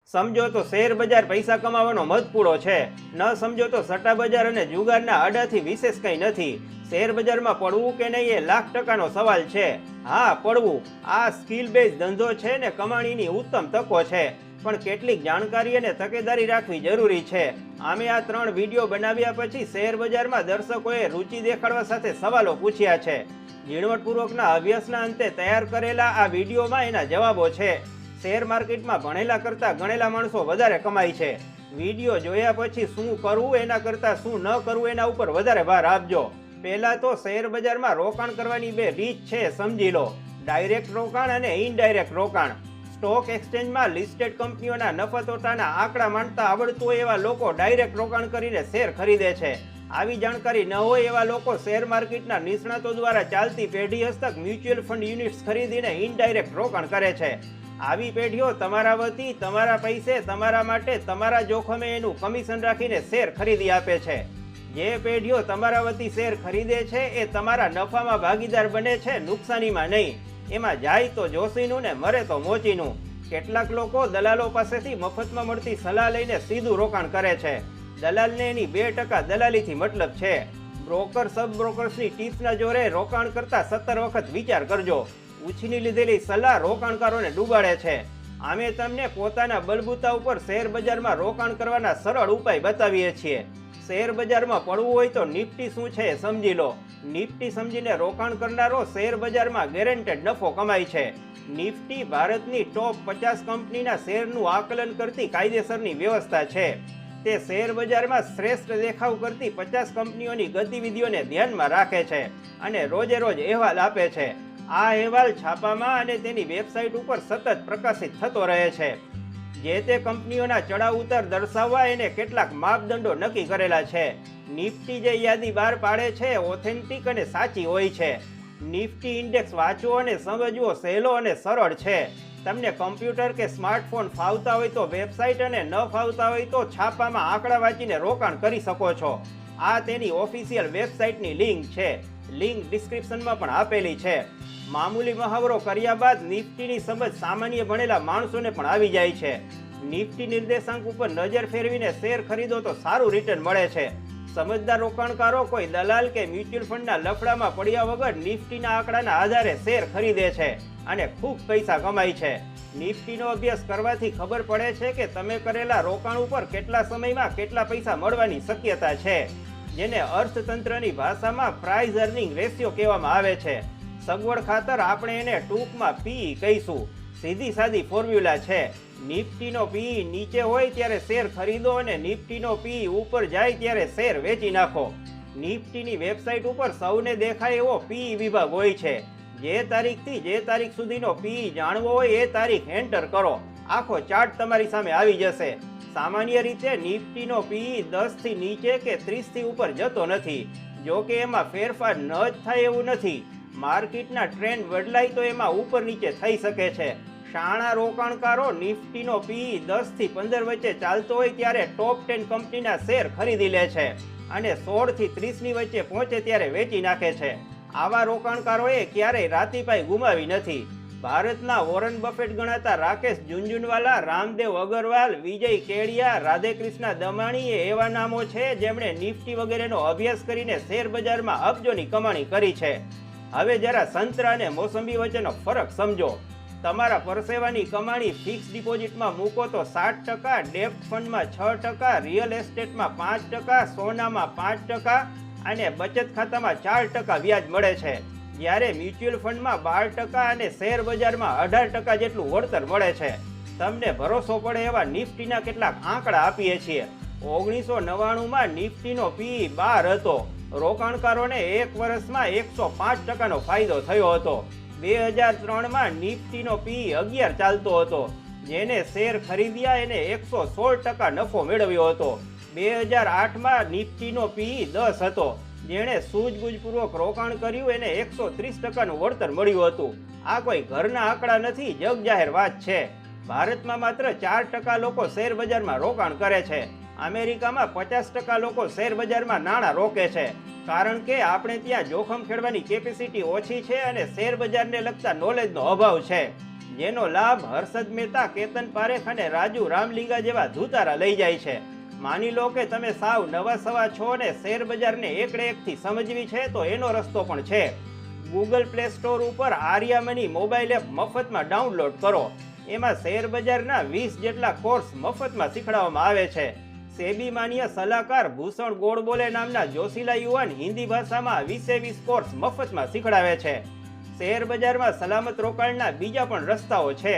સમજો તો શેર બજાર પૈસા કમાવાનો મધપૂડો છે, ન સમજો તો સટ્ટા બજાર અને જુગારના આડાથી વિશેષ કંઈ નથી. શેર બજારમાં પડવું કે નહીં એ લાખ ટકાનો સવાલ છે. હા, પડવું. આ સ્કિલ બેઝ ધંધો છે ને કમાણીની ઉત્તમ તકો છે, પણ કેટલીક જાણકારી અને તકેદારી રાખવી જરૂરી છે. અમે આ 3 વિડીયો બનાવ્યા પછી શેર બજારમાં દર્શકોએ રુચિ દેખાડવા સાથે સવાલો પૂછ્યા છે. ઝીણવટપૂર્વકના અભ્યાસના અંતે તૈયાર કરેલા આ વિડીયોમાં એના જવાબો છે. શેર માર્કેટમાં ભણેલા કરતા ગણેલા માણસો વધારે કમાય છે. વિડીયો જોયા પછી શું કરવું એના કરતાં શું ન કરવું એના ઉપર વધારે ભાર આપજો. પહેલા તો શેર બજારમાં રોકાણ કરવાની 2 રીત છે, સમજી લો. ડાયરેક્ટ રોકાણ અને ઇનડાયરેક્ટ રોકાણ. સ્ટોક એક્સચેન્જમાં લિસ્ટેડ કંપનીઓના નફા તોટાના આંકડા માંડતા આવડતું હોય એવા લોકો ડાયરેક્ટ રોકાણ કરીને શેર ખરીદે છે. આવી જાણકારી ન હોય એવા લોકો શેર માર્કેટના નિષ્ણાતો દ્વારા ચાલતી પેઢી હસ્તક મ્યુચ્યુઅલ ફંડ યુનિટ્સ ખરીદીને ઇનડાયરેક્ટ રોકાણ કરે છે. આવી પેઢીઓ તમારા વતી તમારા પૈસે તમારા માટે તમારા જોખમે એનું કમિશન રાખીને શેર ખરીદી આપે છે. જે પેઢીઓ તમારા વતી શેર ખરીદે છે એ તમારા નફામાં ભાગીદાર બને છે, નુકસાનીમાં નહીં. એમાં જાય તો જોશીનું ને મરે તો મોચીનું. કેટલાક લોકો દલાલો પાસેથી મફતમાં મળતી સલાહ લઈને સીધું રોકાણ કરે છે. દલાલને એની 2% દલાલીથી મતલબ છે. બ્રોકર સબ બ્રોકર્સની ટીપ્સના જોરે રોકાણ કરતા 17 વખત વિચાર કરજો. ઉછીની લીધેલી સલાહ રોકાણકારોને ડૂબાડે છે. અમે તમને પોતાના બલબૂતા ઉપર શેર બજારમાં રોકાણ કરવાના સરળ ઉપાય બતાવીએ છીએ. શેર બજારમાં પડવું હોય તો નિફ્ટી શું છે એ સમજી લો. નિફ્ટી સમજીને રોકાણ કરનારો શેર બજારમાં ગેરંટેડ નફો કમાય છે. નિફ્ટી ભારતની ટોપ 50 કંપનીના શેરનું આકલન કરતી કાયદેસરની વ્યવસ્થા છે. તે શેર બજારમાં શ્રેષ્ઠ દેખાવ કરતી 50 કંપનીઓની ગતિવિધિઓને ધ્યાનમાં રાખે છે અને રોજે રોજ અહેવાલ આપે છે. આ અહેવાલ છાપામાં અને તેની વેબસાઇટ ઉપર સતત પ્રકાશિત થતો રહે છે. જે તે કંપનીઓના ચડાવ ઉતાર દર્શાવવા એને કેટલાક માપદંડો નક્કી કરેલા છે. નિફ્ટી જે યાદી બહાર પાડે છે ઓથેન્ટિક અને સાચી હોય છે. નિફ્ટી ઇન્ડેક્સ વાંચવો અને સમજવો સહેલો અને સરળ છે. તમને કમ્પ્યુટર કે સ્માર્ટફોન ફાવતા હોય તો વેબસાઇટ અને ન ફાવતા હોય તો છાપામાં આંકડા વાંચીને રોકાણ કરી શકો છો. આ તેની ઓફિશિયલ વેબસાઇટની લિંક છે. લિંક ડિસ્ક્રિપ્શનમાં પણ આપેલી છે. મામૂલી મહાવરો કર્યા બાદ નિફ્ટીની સમજ સામાન્ય ભણેલા માણસોને પણ આવી જાય છે. નિફ્ટી નિર્દેશાંક ઉપર નજર ફેરવીને શેર ખરીદો તો સારું રિટર્ન મળે છે. સમજદાર રોકાણકારો કોઈ દલાલ કે મ્યુચ્યુઅલ ફંડના લફડામાં પડ્યા વગર નિફ્ટીના આંકડાના આધારે શેર ખરીદે છે અને ખૂબ પૈસા કમાય છે. નિફ્ટીનો અભ્યાસ કરવાથી ખબર પડે છે કે તમે કરેલા રોકાણ ઉપર કેટલા સમયમાં કેટલા પૈસા મળવાની શક્યતા છે, જેને અર્થતંત્રની ભાષામાં પ્રાઇસ અર્નિંગ રેશિયો કહેવામાં આવે છે. સગવડ ખાતર આપણે એને ટૂંકમાં પીઈ કહીશું. સીધી સાદી ફોર્મ્યુલા છે. નિફ્ટીનો પીઈ નીચે હોય ત્યારે શેર ખરીદો અને નિફ્ટીનો પીઈ ઉપર જાય ત્યારે શેર વેચી નાખો. નિફ્ટીની વેબસાઇટ ઉપર સૌને દેખાય એવો પીઈ વિભાગ હોય છે. જે તારીખથી જે તારીખ સુધીનો પીઈ જાણવો હોય એ તારીખ એન્ટર કરો. આખો ચાર્ટ તમારી સામે આવી જશે. સામાન્ય રીતે નિફ્ટીનો પીઈ 10 થી નીચે કે 30 થી ઉપર જતો નથી. જો કે એમાં ફેરફાર ન જ થાય એવું નથી. માર્કેટના ટ્રેન્ડ બદલાય તો એમાં ઉપર નીચે થઈ શકે છે. શાણા રોકાણકારો નિફ્ટીનો પીઈ 10 થી 15 વચ્ચે ચાલતો હોય ત્યારે ટોપ 10 કંપનીના શેર ખરીદી લે છે અને 16 થી 30 ની વચ્ચે પહોંચે ત્યારે વેચી નાખે છે. આવા રોકાણકારોએ ક્યારેય રાતીપાઈ ગુમાવી નથી. ભારતના વોરન બફેટ ગણાતા રાકેશ ઝુનઝુનવાલા, રામદેવ અગરવાલ, વિજય કેડિયા, રાધેકૃષ્ણ દમાણી એ એવા નામો છે જેમણે નિફ્ટી વગેરેનો અભ્યાસ કરીને શેર બજારમાં અબજોની કમાણી કરી છે. હવે જરા સંતરા અને મોસંબી વચ્ચેનો ફરક સમજો. તમારા પરસેવાની કમાણી ફિક્સ ડિપોઝિટમાં મૂકો તો 7%, ડેપ્ટ ફંડમાં 6%, રિયલ એસ્ટેટમાં 5%, સોનામાં 5% અને બચત ખાતામાં 4% વ્યાજ મળે છે. જ્યારે મ્યુચ્યુઅલ ફંડમાં 12% અને શેર બજારમાં 18% જેટલું વળતર મળે છે. તમને ભરોસો પડે એવા નિફ્ટીના કેટલાક આંકડા આપીએ છીએ. 1999માં નિફ્ટીનો પીઈ 12 હતો. રોકાણકારોને 1 વર્ષમાં 105%નો ફાયદો થયો હતો. 2003માં નિફ્ટીનો પીઈ 11 ચાલતો હતો. જેને શેર ખરીદ્યા એને 116% નફો મેળવ્યો હતો. 2008માં નિફ્ટીનો પીઈ 10 હતો. જેણે સૂઝબૂઝપૂર્વક રોકાણ કર્યું એને 130%નું વળતર મળ્યું હતું. આ કોઈ ઘરના આંકડા નથી, જગ જાહેર વાત છે. ભારતમાં માત્ર 4% લોકો શેર બજારમાં રોકાણ કરે છે. અમેરિકામાં 50% લોકો શેર બજારમાં નાણાં રોકે છે. કારણ કે આપણે ત્યાં જોખમ ખેડવાની કેપેસિટી ઓછી છે અને શેર બજારને લગતા નોલેજનો અભાવ છે. જેનો લાભ હર્ષદ મહેતા, કેતન પારેખ અને રાજુ રામલિંગા જેવા ધૂતારા લઈ જાય છે. માની લો કે તમે સાવ નવા સવા છો અને શેર બજારને એકડે એકથી સમજવી છે તો એનો રસ્તો પણ છે. ગૂગલ પ્લે સ્ટોર ઉપર આર્યા મની મોબાઈલ એપ મફતમાં ડાઉનલોડ કરો. એમાં શેર બજારના 20 જેટલા કોર્સ મફતમાં શીખવાડવામાં આવે છે. સેબી માન્ય સલાહકાર ભૂષણ ગોડબોલે નામના જોશીલા યુવાન હિન્દી ભાષામાં 20 કોર્સ મફતમાં શીખડાવે છે. શેર બજારમાં સલામત રોકાણના બીજા પણ રસ્તાઓ છે.